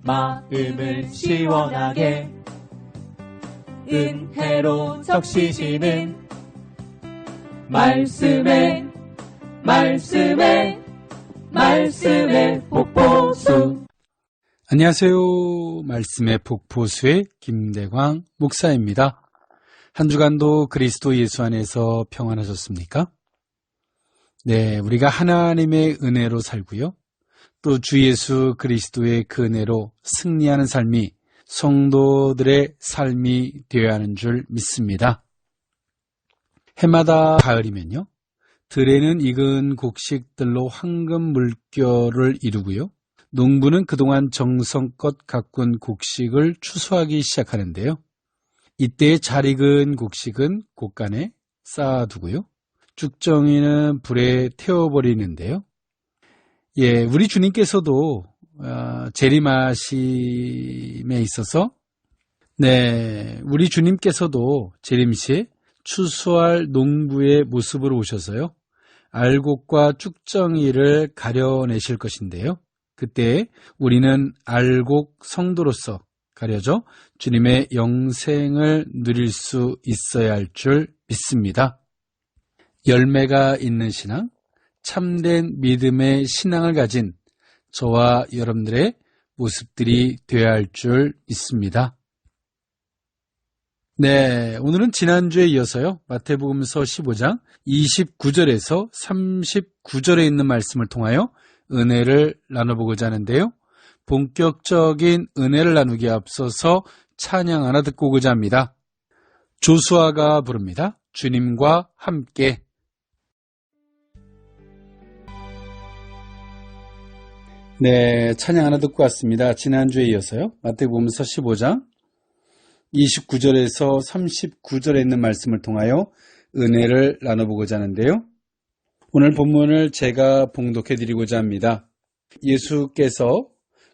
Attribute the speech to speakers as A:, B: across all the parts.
A: 마음을 시원하게 은혜로 적시시는 말씀에 폭포수.
B: 안녕하세요. 말씀의 폭포수의 김대광 목사입니다. 한 주간도 그리스도 예수 안에서 평안하셨습니까? 네, 우리가 하나님의 은혜로 살고요. 또 주 예수 그리스도의 그 은혜로 승리하는 삶이 성도들의 삶이 되어야 하는 줄 믿습니다. 해마다 가을이면요, 들에는 익은 곡식들로 황금 물결을 이루고요, 농부는 그동안 정성껏 가꾼 곡식을 추수하기 시작하는데요. 이때 잘 익은 곡식은 곳간에 쌓아두고요, 쭉정이는 불에 태워버리는데요. 우리 주님께서도 재림하심에 있어서 우리 주님께서도 재림시에 추수할 농부의 모습으로 오셔서요, 알곡과 쭉정이를 가려내실 것인데요. 그때 우리는 알곡 성도로서 가려져 주님의 영생을 누릴 수 있어야 할 줄 믿습니다. 열매가 있는 신앙, 참된 믿음의 신앙을 가진 저와 여러분들의 모습들이 되어야 할 줄 믿습니다. 오늘은 지난주에 이어서요, 마태복음서 15장 29절에서 39절에 있는 말씀을 통하여 은혜를 나눠보고자 하는데요. 본격적인 은혜를 나누기에 앞서서 찬양 하나 듣고 오고자 합니다. 조수아가 부릅니다. 주님과 함께. 찬양 하나 듣고 왔습니다. 지난주에 이어서요, 마태복음서 15장 29절에서 39절에 있는 말씀을 통하여 은혜를 나눠보고자 하는데요. 오늘 본문을 제가 봉독해 드리고자 합니다. 예수께서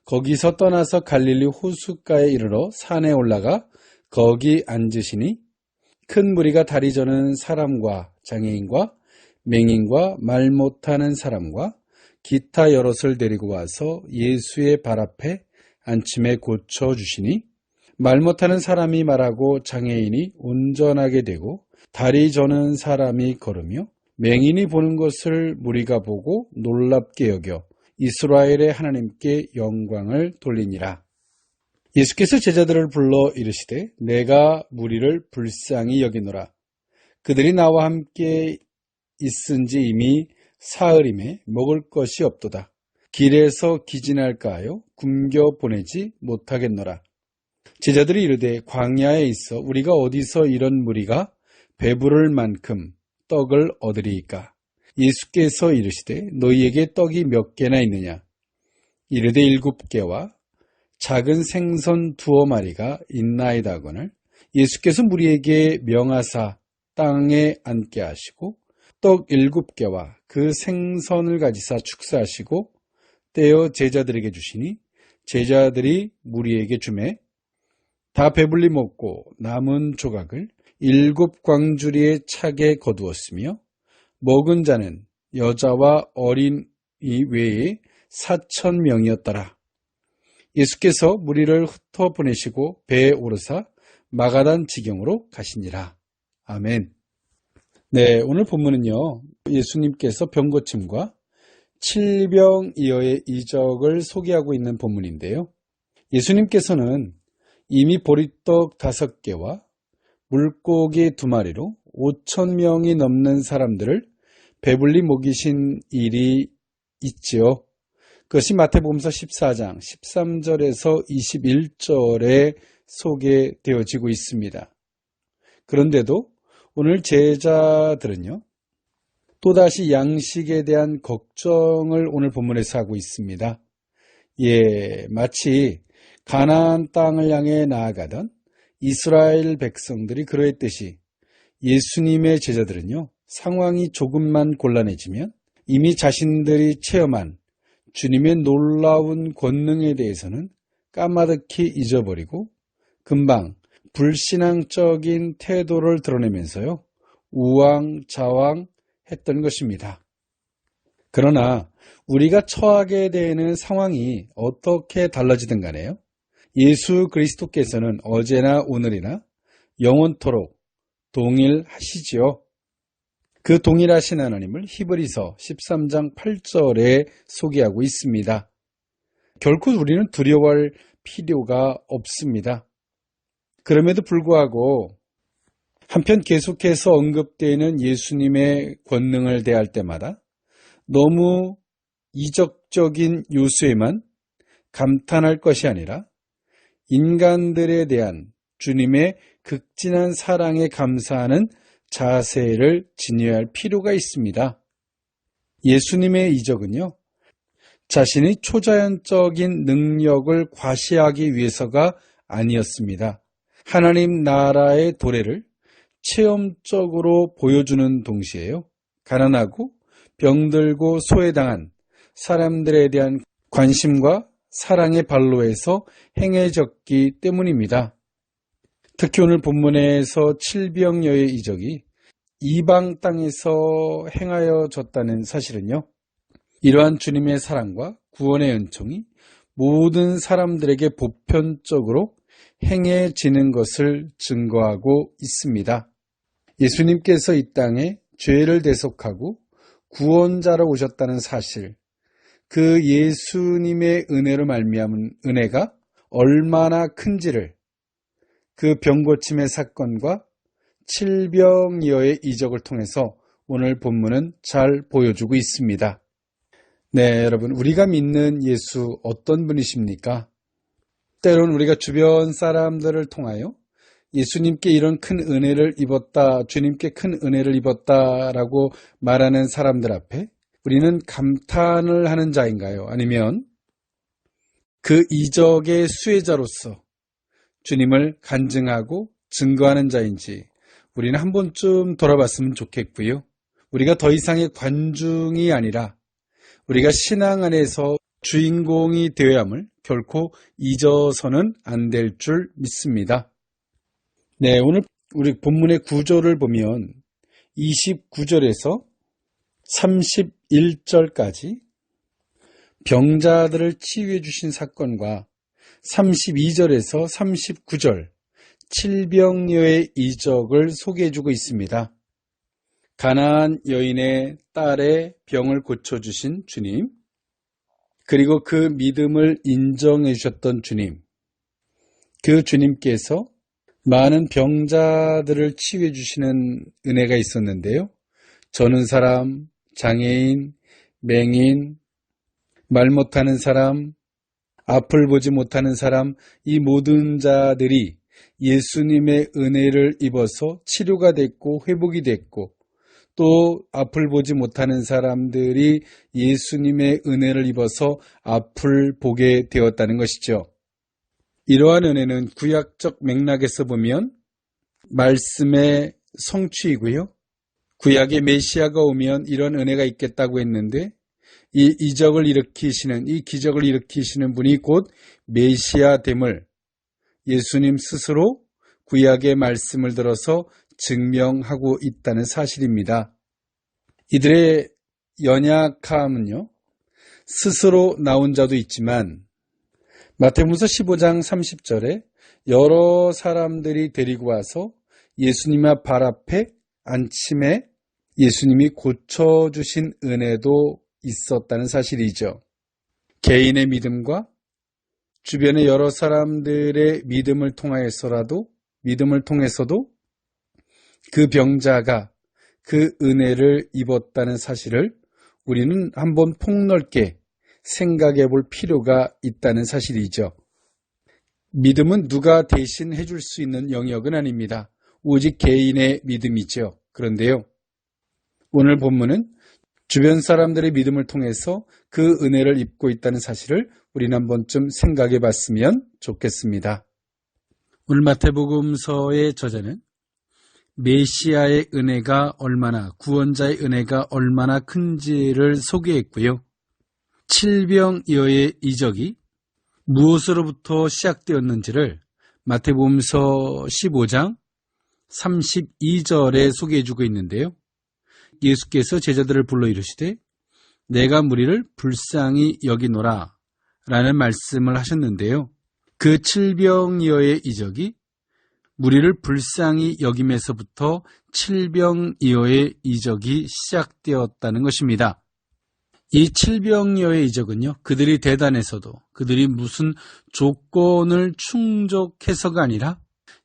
B: 거기서 떠나서 갈릴리 호숫가에 이르러 산에 올라가 거기 앉으시니 큰 무리가 다리 저는 사람과 장애인과 맹인과 말 못하는 사람과 기타 여럿을 데리고 와서 예수의 발 앞에 앉힘에 고쳐주시니 말 못하는 사람이 말하고 장애인이 온전하게 되고 다리 저는 사람이 걸으며 맹인이 보는 것을 무리가 보고 놀랍게 여겨 이스라엘의 하나님께 영광을 돌리니라. 예수께서 제자들을 불러 이르시되 내가 무리를 불쌍히 여기노라. 그들이 나와 함께 있은지 이미 사흘임에 먹을 것이 없도다. 길에서 기진할까 하여 굶겨 보내지 못하겠노라. 제자들이 이르되 광야에 있어 우리가 어디서 이런 무리가 배부를 만큼 떡을 얻으리이까? 예수께서 이르시되 너희에게 떡이 몇 개나 있느냐? 이르되 7개와 작은 생선 2마리가 있나이다 하거늘 예수께서 무리에게 명하사 땅에 앉게 하시고 떡 7개와 그 생선을 가지사 축사하시고 떼어 제자들에게 주시니 제자들이 무리에게 주매 다 배불리 먹고 남은 조각을 7 광주리에 차게 거두었으며 먹은 자는 여자와 어린이 외에 4,000명이었더라. 예수께서 무리를 흩어 보내시고 배에 오르사 마가단 지경으로 가시니라. 아멘. 오늘 본문은요, 예수님께서 병고침과 칠병이어의 이적을 소개하고 있는 본문인데요. 예수님께서는 이미 보리떡 5개와 물고기 2마리로 5,000명이 넘는 사람들을 배불리 먹이신 일이 있지요. 그것이 마태복음서 14장 13절에서 21절에 소개되어지고 있습니다. 그런데도 오늘 제자들은요, 또다시 양식에 대한 걱정을 오늘 본문에서 하고 있습니다. 마치 가나안 땅을 향해 나아가던 이스라엘 백성들이 그러했듯이 예수님의 제자들은요, 상황이 조금만 곤란해지면 이미 자신들이 체험한 주님의 놀라운 권능에 대해서는 까마득히 잊어버리고 금방 불신앙적인 태도를 드러내면서요, 우왕좌왕했던 것입니다. 그러나 우리가 처하게 되는 상황이 어떻게 달라지든 간에요. 예수 그리스도께서는 어제나 오늘이나 영원토록 동일하시지요. 그 동일하신 하나님을 히브리서 13장 8절에 소개하고 있습니다. 결코 우리는 두려워할 필요가 없습니다. 그럼에도 불구하고 한편 계속해서 언급되는 예수님의 권능을 대할 때마다 너무 이적적인 요소에만 감탄할 것이 아니라 인간들에 대한 주님의 극진한 사랑에 감사하는 자세를 지녀야 할 필요가 있습니다. 예수님의 이적은요, 자신의 초자연적인 능력을 과시하기 위해서가 아니었습니다. 하나님 나라의 도래를 체험적으로 보여주는 동시에요, 가난하고 병들고 소외당한 사람들에 대한 관심과 사랑의 발로에서 행해졌기 때문입니다. 특히 오늘 본문에서 칠병여의 이적이 이방 땅에서 행하여졌다는 사실은요, 이러한 주님의 사랑과 구원의 은총이 모든 사람들에게 보편적으로 행해지는 것을 증거하고 있습니다. 예수님께서 이 땅에 죄를 대속하고 구원자로 오셨다는 사실, 그 예수님의 은혜로 말미암은 은혜가 얼마나 큰지를 그 병고침의 사건과 칠병여의 이적을 통해서 오늘 본문은 잘 보여주고 있습니다. 네, 여러분, 우리가 믿는 예수 어떤 분이십니까? 때로는 우리가 주변 사람들을 통하여 예수님께 이런 큰 은혜를 입었다, 주님께 큰 은혜를 입었다라고 말하는 사람들 앞에 우리는 감탄을 하는 자인가요? 아니면 그 이적의 수혜자로서 주님을 간증하고 증거하는 자인지 우리는 한 번쯤 돌아봤으면 좋겠고요. 우리가 더 이상의 관중이 아니라 우리가 신앙 안에서 주인공이 되어야 함을 결코 잊어서는 안 될 줄 믿습니다. 네, 오늘 우리 본문의 구절을 보면 29절에서 31절까지 병자들을 치유해 주신 사건과 32절에서 39절 칠병여의 이적을 소개해 주고 있습니다. 가나안 여인의 딸의 병을 고쳐주신 주님, 그리고 그 믿음을 인정해 주셨던 주님, 그 주님께서 많은 병자들을 치유해 주시는 은혜가 있었는데요. 저는 사람, 장애인, 맹인, 말 못하는 사람, 앞을 보지 못하는 사람, 이 모든 자들이 예수님의 은혜를 입어서 치료가 됐고 회복이 됐고, 또 앞을 보지 못하는 사람들이 예수님의 은혜를 입어서 앞을 보게 되었다는 것이죠. 이러한 은혜는 구약적 맥락에서 보면 말씀의 성취이고요. 구약의 메시아가 오면 이런 은혜가 있겠다고 했는데 이 이적을 일으키시는, 이 기적을 일으키시는 분이 곧 메시아됨을 예수님 스스로 구약의 말씀을 들어서 증명하고 있다는 사실입니다. 이들의 연약함은요, 스스로 나온 자도 있지만 마태복음서 15장 30절에 여러 사람들이 데리고 와서 예수님의 발 앞에 안침에 예수님이 고쳐주신 은혜도 있었다는 사실이죠. 개인의 믿음과 주변의 여러 사람들의 믿음을 통해서도 그 병자가 그 은혜를 입었다는 사실을 우리는 한번 폭넓게 생각해 볼 필요가 있다는 사실이죠. 믿음은 누가 대신 해줄 수 있는 영역은 아닙니다. 오직 개인의 믿음이죠. 그런데요, 오늘 본문은 주변 사람들의 믿음을 통해서 그 은혜를 입고 있다는 사실을 우리는 한 번쯤 생각해 봤으면 좋겠습니다. 오늘 마태복음서의 저자는 메시아의 은혜가 얼마나, 구원자의 은혜가 얼마나 큰지를 소개했고요. 칠병여의 이적이 무엇으로부터 시작되었는지를 마태복음서 15장 32절에 소개해주고 있는데요. 예수께서 제자들을 불러 이르시되 내가 무리를 불쌍히 여기노라 라는 말씀을 하셨는데요. 그 칠병이어의 이적이 무리를 불쌍히 여김에서부터 칠병이어의 이적이 시작되었다는 것입니다. 이 칠병이어의 이적은요, 그들이 대단해서도 그들이 무슨 조건을 충족해서가 아니라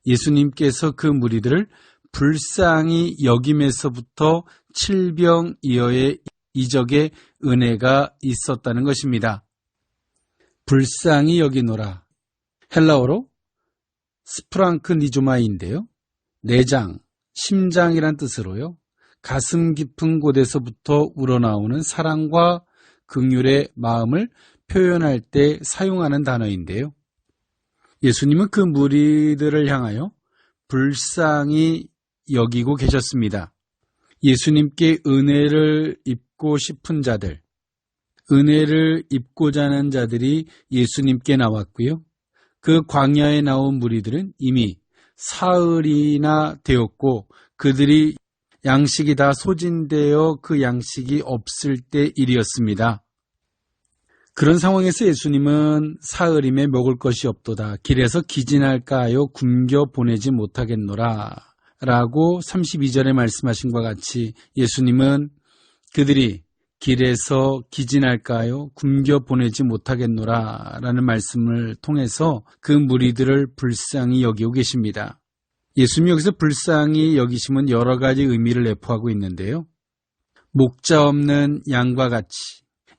B: 예수님께서 그 무리들을 불쌍히 여김에서부터 칠병이어의 이적의 은혜가 있었다는 것입니다. 불쌍히 여기노라. 헬라어로 스프랑크니조마이인데요. 내장, 심장이란 뜻으로요. 가슴 깊은 곳에서부터 우러나오는 사랑과 긍휼의 마음을 표현할 때 사용하는 단어인데요. 예수님은 그 무리들을 향하여 불쌍히 여기고 계셨습니다. 예수님께 은혜를 입고 싶은 자들, 은혜를 입고자 하는 자들이 예수님께 나왔고요. 그 광야에 나온 무리들은 이미 사흘이나 되었고 그들이 양식이 다 소진되어 그 양식이 없을 때 일이었습니다. 그런 상황에서 예수님은 사흘임에 먹을 것이 없도다. 길에서 기진할까요? 굶겨 보내지 못하겠노라. 라고 32절에 말씀하신 것과 같이 예수님은 그들이 길에서 기진할까요? 굶겨 보내지 못하겠노라. 라는 말씀을 통해서 그 무리들을 불쌍히 여기고 계십니다. 예수님이 여기서 불쌍히 여기심은 여러 가지 의미를 내포하고 있는데요. 목자 없는 양과 같이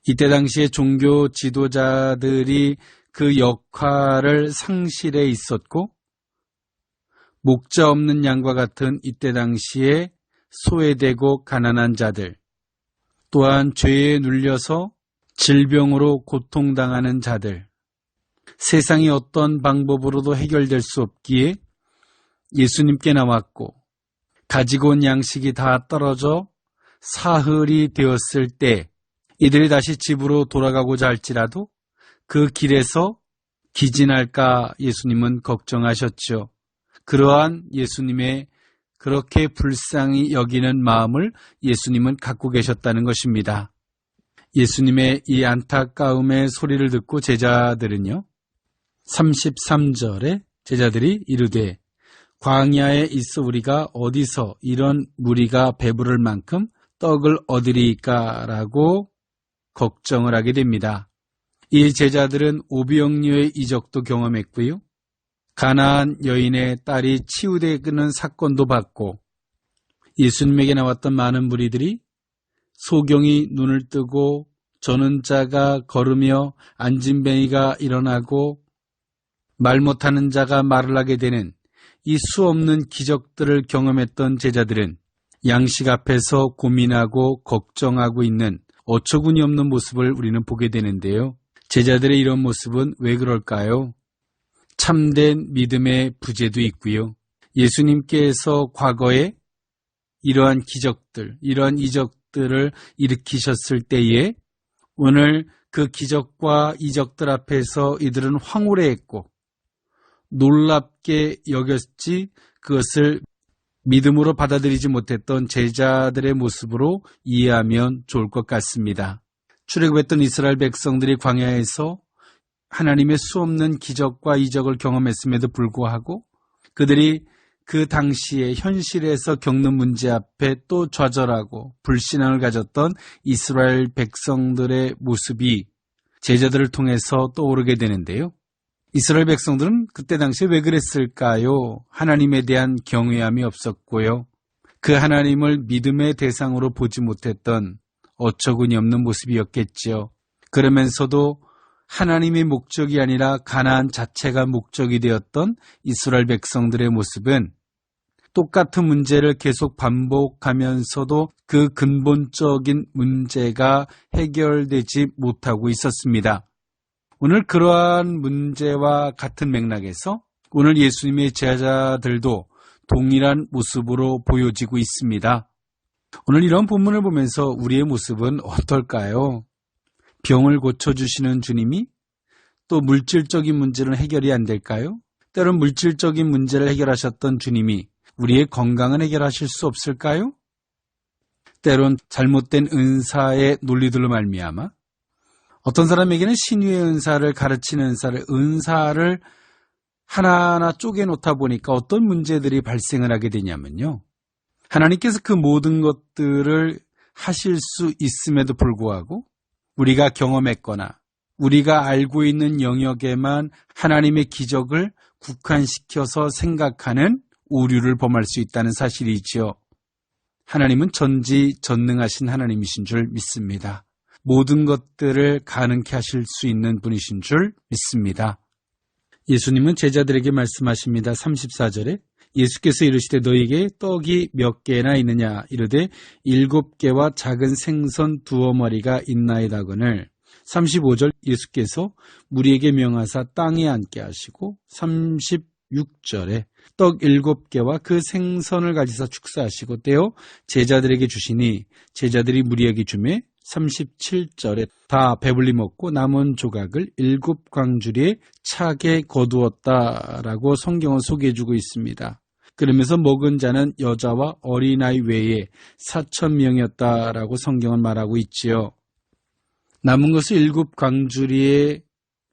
B: 이때 당시에 종교 지도자들이 그 역할을 상실해 있었고 목자 없는 양과 같은 이때 당시에 소외되고 가난한 자들 또한 죄에 눌려서 질병으로 고통당하는 자들 세상이 어떤 방법으로도 해결될 수 없기에 예수님께 나왔고 가지고 온 양식이 다 떨어져 사흘이 되었을 때 이들이 다시 집으로 돌아가고자 할지라도 그 길에서 기진할까 예수님은 걱정하셨죠. 그러한 예수님의 그렇게 불쌍히 여기는 마음을 예수님은 갖고 계셨다는 것입니다. 예수님의 이 안타까움의 소리를 듣고 제자들은요. 33절에 제자들이 이르되 광야에 있어 우리가 어디서 이런 무리가 배부를 만큼 떡을 얻으리까라고 걱정을 하게 됩니다. 이 제자들은 오병이어의 이적도 경험했고요. 가나안 여인의 딸이 치유되는 사건도 봤고 예수님에게 나왔던 많은 무리들이 소경이 눈을 뜨고 저는 자가 걸으며 안진뱅이가 일어나고 말 못하는 자가 말을 하게 되는 이 수없는 기적들을 경험했던 제자들은 양식 앞에서 고민하고 걱정하고 있는 어처구니 없는 모습을 우리는 보게 되는데요. 제자들의 이런 모습은 왜 그럴까요? 참된 믿음의 부재도 있고요. 예수님께서 과거에 이러한 기적들, 이러한 이적들을 일으키셨을 때에 오늘 그 기적과 이적들 앞에서 이들은 황홀해했고 놀랍게 여겼지 그것을 믿음으로 받아들이지 못했던 제자들의 모습으로 이해하면 좋을 것 같습니다. 출애굽했던 이스라엘 백성들이 광야에서 하나님의 수없는 기적과 이적을 경험했음에도 불구하고 그들이 그 당시에 현실에서 겪는 문제 앞에 또 좌절하고 불신앙을 가졌던 이스라엘 백성들의 모습이 제자들을 통해서 떠오르게 되는데요. 이스라엘 백성들은 그때 당시에 왜 그랬을까요? 하나님에 대한 경외함이 없었고요. 그 하나님을 믿음의 대상으로 보지 못했던 어처구니 없는 모습이었겠지요. 그러면서도 하나님의 목적이 아니라 가나안 자체가 목적이 되었던 이스라엘 백성들의 모습은 똑같은 문제를 계속 반복하면서도 그 근본적인 문제가 해결되지 못하고 있었습니다. 오늘 그러한 문제와 같은 맥락에서 오늘 예수님의 제자들도 동일한 모습으로 보여지고 있습니다. 오늘 이런 본문을 보면서 우리의 모습은 어떨까요? 병을 고쳐주시는 주님이 또 물질적인 문제는 해결이 안 될까요? 때론 물질적인 문제를 해결하셨던 주님이 우리의 건강은 해결하실 수 없을까요? 때론 잘못된 은사의 논리들로 말미암아 어떤 사람에게는 신유의 은사를 가르치는 은사를 하나하나 쪼개놓다 보니까 어떤 문제들이 발생을 하게 되냐면요. 하나님께서 그 모든 것들을 하실 수 있음에도 불구하고 우리가 경험했거나 우리가 알고 있는 영역에만 하나님의 기적을 국한시켜서 생각하는 오류를 범할 수 있다는 사실이지요. 하나님은 전지전능하신 하나님이신 줄 믿습니다. 모든 것들을 가능케 하실 수 있는 분이신 줄 믿습니다. 예수님은 제자들에게 말씀하십니다. 34절에 예수께서 이르시되 너희에게 떡이 몇 개나 있느냐 이르되 7개와 작은 생선 2어머리가 있나이다거늘 35절 예수께서 무리에게 명하사 땅에 앉게 하시고 36절에 떡 7개와 그 생선을 가지사 축사하시고 떼어 제자들에게 주시니 제자들이 무리에게 주매 37절에 다 배불리 먹고 남은 조각을 7광주리에 차게 거두었다라고 성경은 소개해주고 있습니다. 그러면서 먹은 자는 여자와 어린아이 외에 4,000명이었다라고 성경은 말하고 있지요. 남은 것을 7광주리에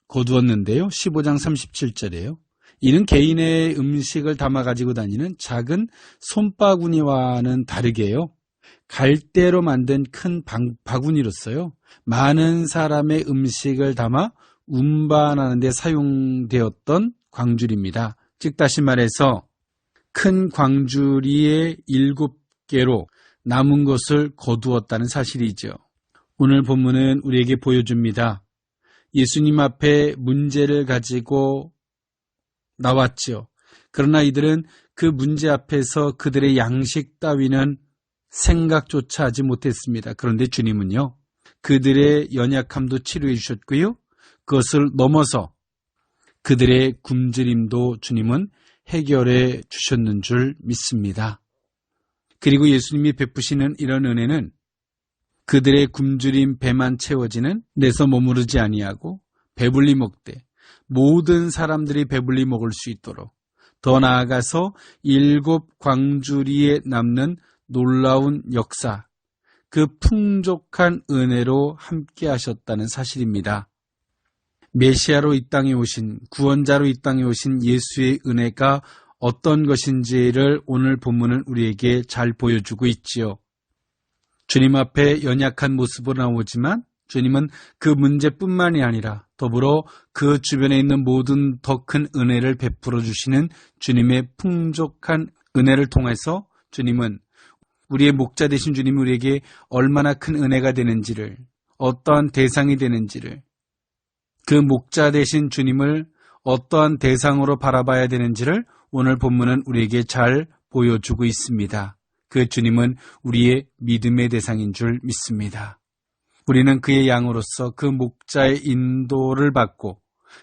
B: 거두었는데요. 15장 37절에요. 이는 개인의 음식을 담아가지고 다니는 작은 손바구니와는 다르게요. 갈대로 만든 큰 바구니로서요. 많은 사람의 음식을 담아 운반하는 데 사용되었던 광주리입니다. 즉 다시 말해서 큰 광주리에 7개로 남은 것을 거두었다는 사실이죠. 오늘 본문은 우리에게 보여줍니다. 예수님 앞에 문제를 가지고 나왔죠. 그러나 이들은 그 문제 앞에서 그들의 양식 따위는 생각조차 하지 못했습니다. 그런데 주님은요, 그들의 연약함도 치료해 주셨고요. 그것을 넘어서 그들의 굶주림도 주님은 해결해 주셨는 줄 믿습니다. 그리고 예수님이 베푸시는 이런 은혜는 그들의 굶주림 배만 채워지는 데서 머무르지 아니하고 배불리 먹되 모든 사람들이 배불리 먹을 수 있도록 더 나아가서 7광주리에 남는 놀라운 역사, 그 풍족한 은혜로 함께 하셨다는 사실입니다. 메시아로 이 땅에 오신, 구원자로 이 땅에 오신 예수의 은혜가 어떤 것인지를 오늘 본문은 우리에게 잘 보여주고 있지요. 주님 앞에 연약한 모습으로 나오지만 주님은 그 문제뿐만이 아니라 더불어 그 주변에 있는 모든 더 큰 은혜를 베풀어 주시는 주님의 풍족한 은혜를 통해서 주님은 우리의 목자 되신 주님이 우리에게 얼마나 큰 은혜가 되는지를, 어떠한 대상이 되는지를, 그 목자 되신 주님을 어떠한 대상으로 바라봐야 되는지를 오늘 본문은 우리에게 잘 보여주고 있습니다. 그 주님은 우리의 믿음의 대상인 줄 믿습니다. 우리는 그의 양으로서 그 목자의 인도를 받고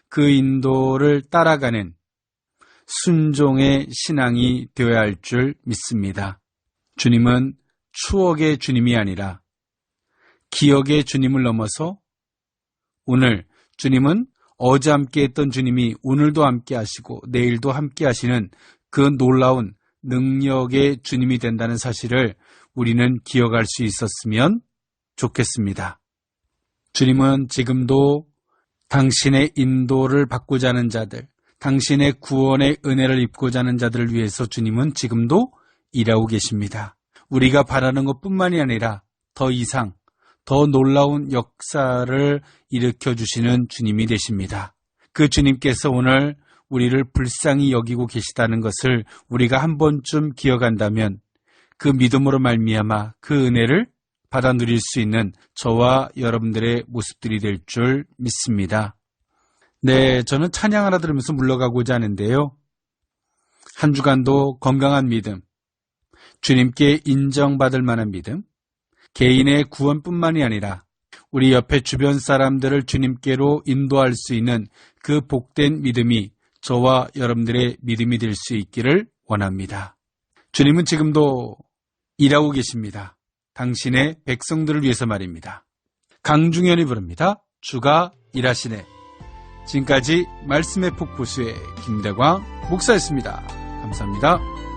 B: 그 인도를 따라가는 순종의 신앙이 되어야 할 줄 믿습니다. 주님은 추억의 주님이 아니라 기억의 주님을 넘어서 오늘 주님은 어제 함께 했던 주님이 오늘도 함께 하시고 내일도 함께 하시는 그 놀라운 능력의 주님이 된다는 사실을 우리는 기억할 수 있었으면 좋겠습니다. 주님은 지금도 당신의 인도를 받고자 하는 자들, 당신의 구원의 은혜를 입고자 하는 자들을 위해서 주님은 지금도 일하고 계십니다. 우리가 바라는 것뿐만이 아니라 더 이상, 더 놀라운 역사를 일으켜주시는 주님이 되십니다. 그 주님께서 오늘 우리를 불쌍히 여기고 계시다는 것을 우리가 한 번쯤 기억한다면 그 믿음으로 말미암아 그 은혜를 받아 누릴 수 있는 저와 여러분들의 모습들이 될 줄 믿습니다. 네, 저는 찬양 하나 들으면서 물러가고자 하는데요. 한 주간도 건강한 믿음, 주님께 인정받을 만한 믿음, 개인의 구원뿐만이 아니라 우리 옆에 주변 사람들을 주님께로 인도할 수 있는 그 복된 믿음이 저와 여러분들의 믿음이 될 수 있기를 원합니다. 주님은 지금도 일하고 계십니다. 당신의 백성들을 위해서 말입니다. 강중현이 부릅니다. 주가 일하시네. 지금까지 말씀의 폭포수의 김대광 목사였습니다. 감사합니다.